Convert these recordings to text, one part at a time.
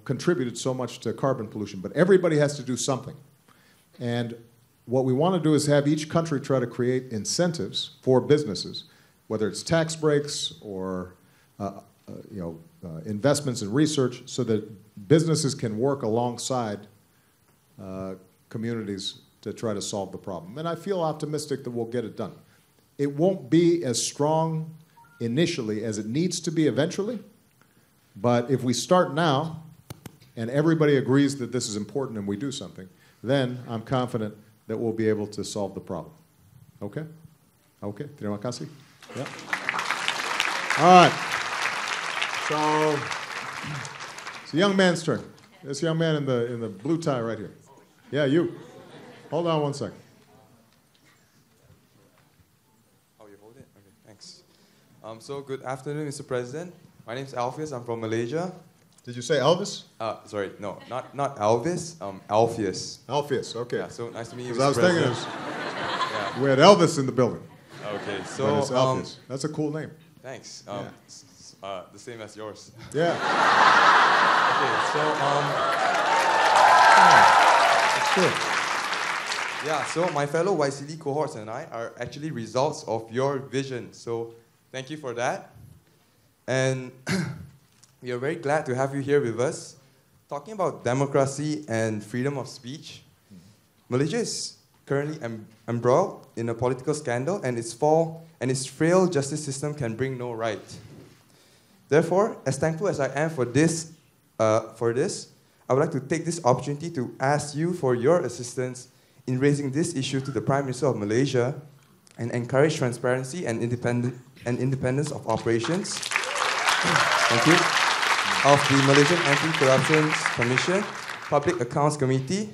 contributed so much to carbon pollution, but everybody has to do something. And what we want to do is have each country try to create incentives for businesses, whether it's tax breaks or investments in research, so that businesses can work alongside communities to try to solve the problem. And I feel optimistic that we'll get it done. It won't be as strong initially as it needs to be eventually, but if we start now and everybody agrees that this is important and we do something, then I'm confident that we'll be able to solve the problem. Okay? Okay, terima kasih. Yeah. All right. So, it's the young man's turn. This young man in the blue tie right here. Yeah, you. Hold on one second. Oh, you hold it? Okay, thanks. So, good afternoon, Mr. President. My name is Alpheus. I'm from Malaysia. Did you say Elvis? Sorry, no, not Elvis. Alpheus. Alpheus, okay. Yeah, so nice to meet you, Mr. I was President. thinking we had Elvis in the building. Okay, so but it's Alpheus. That's a cool name. Thanks. The same as yours. Yeah. Okay, so that's good. Yeah, so my fellow YCD cohorts and I are actually results of your vision. So thank you for that. And we are very glad to have you here with us. Talking about democracy and freedom of speech, Malaysia is currently embroiled in a political scandal, and its frail justice system can bring no right. Therefore, as thankful as I am for this, I would like to take this opportunity to ask you for your assistance in raising this issue to the Prime Minister of Malaysia and encourage transparency and independence of operations. Thank you. Of the Malaysian Anti-Corruption Commission, Public Accounts Committee,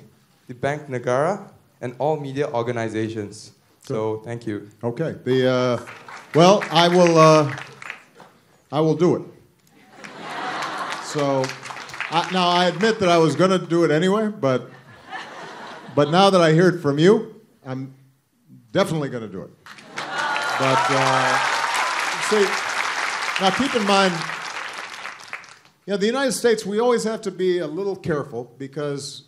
the Bank Negara, and all media organizations. So thank you. Okay. Well, I will do it. So now I admit that I was going to do it anyway, but now that I hear it from you, I'm definitely going to do it. But see. Now, keep in mind, the United States, we always have to be a little careful because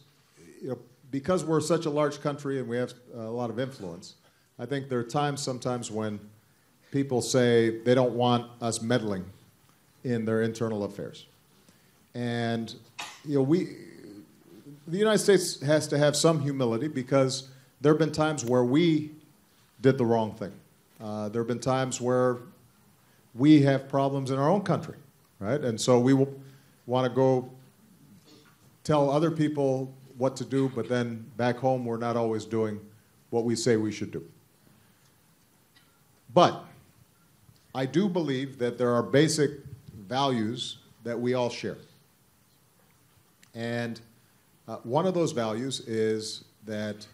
we're such a large country and we have a lot of influence. I think there are times sometimes when people say they don't want us meddling in their internal affairs. And, the United States has to have some humility because there have been times where we did the wrong thing. There have been times where we have problems in our own country, right? And so we want to go tell other people what to do, but then back home we're not always doing what we say we should do. But I do believe that there are basic values that we all share. And one of those values is that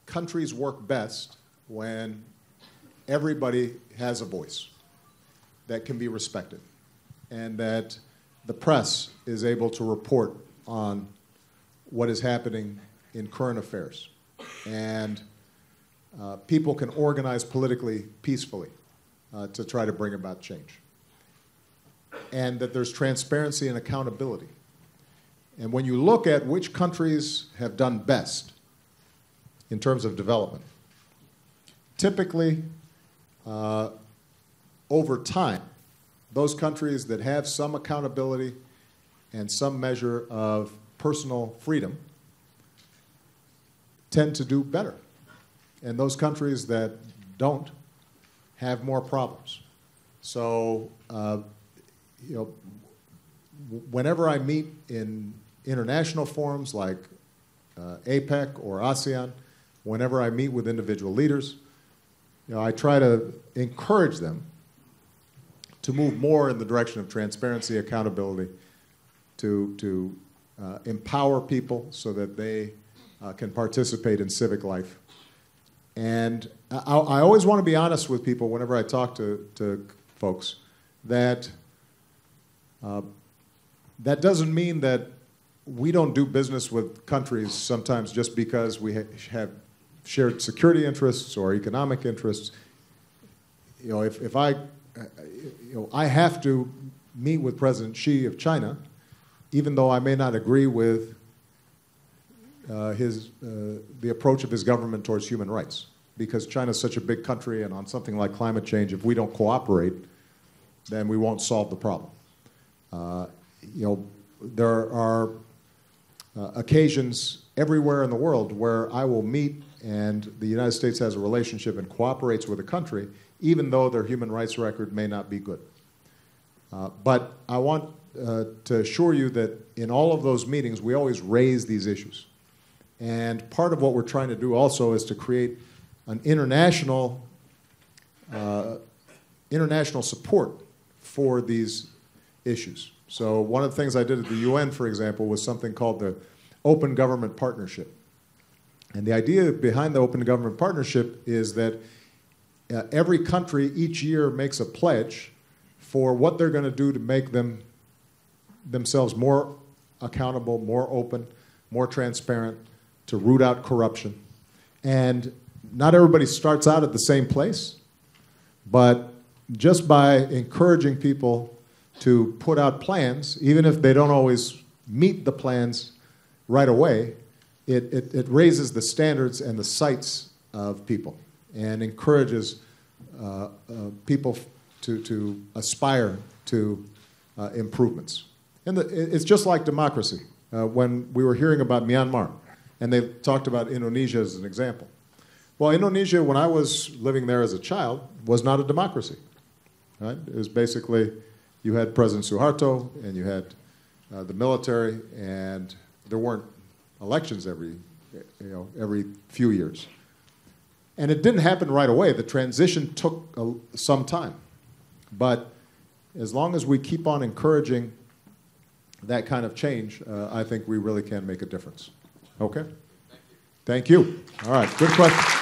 countries work best when everybody has a voice that can be respected, and that the press is able to report on what is happening in current affairs, and people can organize politically peacefully to try to bring about change, and that there's transparency and accountability. And when you look at which countries have done best in terms of development, typically over time, those countries that have some accountability and some measure of personal freedom tend to do better. And those countries that don't have more problems. So, whenever I meet in international forums like APEC or ASEAN, whenever I meet with individual leaders, I try to encourage them to move more in the direction of transparency, accountability, to empower people so that they can participate in civic life. And I always want to be honest with people whenever I talk to folks that that doesn't mean that we don't do business with countries sometimes just because we have shared security interests or economic interests. If I have to meet with President Xi of China, even though I may not agree with the approach of his government towards human rights. Because China's such a big country, and on something like climate change, if we don't cooperate, then we won't solve the problem. There are occasions everywhere in the world where I will meet and the United States has a relationship and cooperates with a country, even though their human rights record may not be good. But I want to assure you that in all of those meetings, we always raise these issues. And part of what we're trying to do also is to create an international support for these issues. So one of the things I did at the UN, for example, was something called the Open Government Partnership. And the idea behind the Open Government Partnership is that every country each year makes a pledge for what they're going to do to make themselves more accountable, more open, more transparent, to root out corruption. And not everybody starts out at the same place, but just by encouraging people to put out plans, even if they don't always meet the plans right away, it raises the standards and the sights of people and encourages people to aspire to improvements. And it's just like democracy. When we were hearing about Myanmar, and they talked about Indonesia as an example. Well, Indonesia, when I was living there as a child, was not a democracy. Right? It was basically, you had President Suharto, and you had the military, and there weren't elections every few years. And it didn't happen right away. The transition took some time. But as long as we keep on encouraging that kind of change, I think we really can make a difference. Okay? Thank you. All right, good question.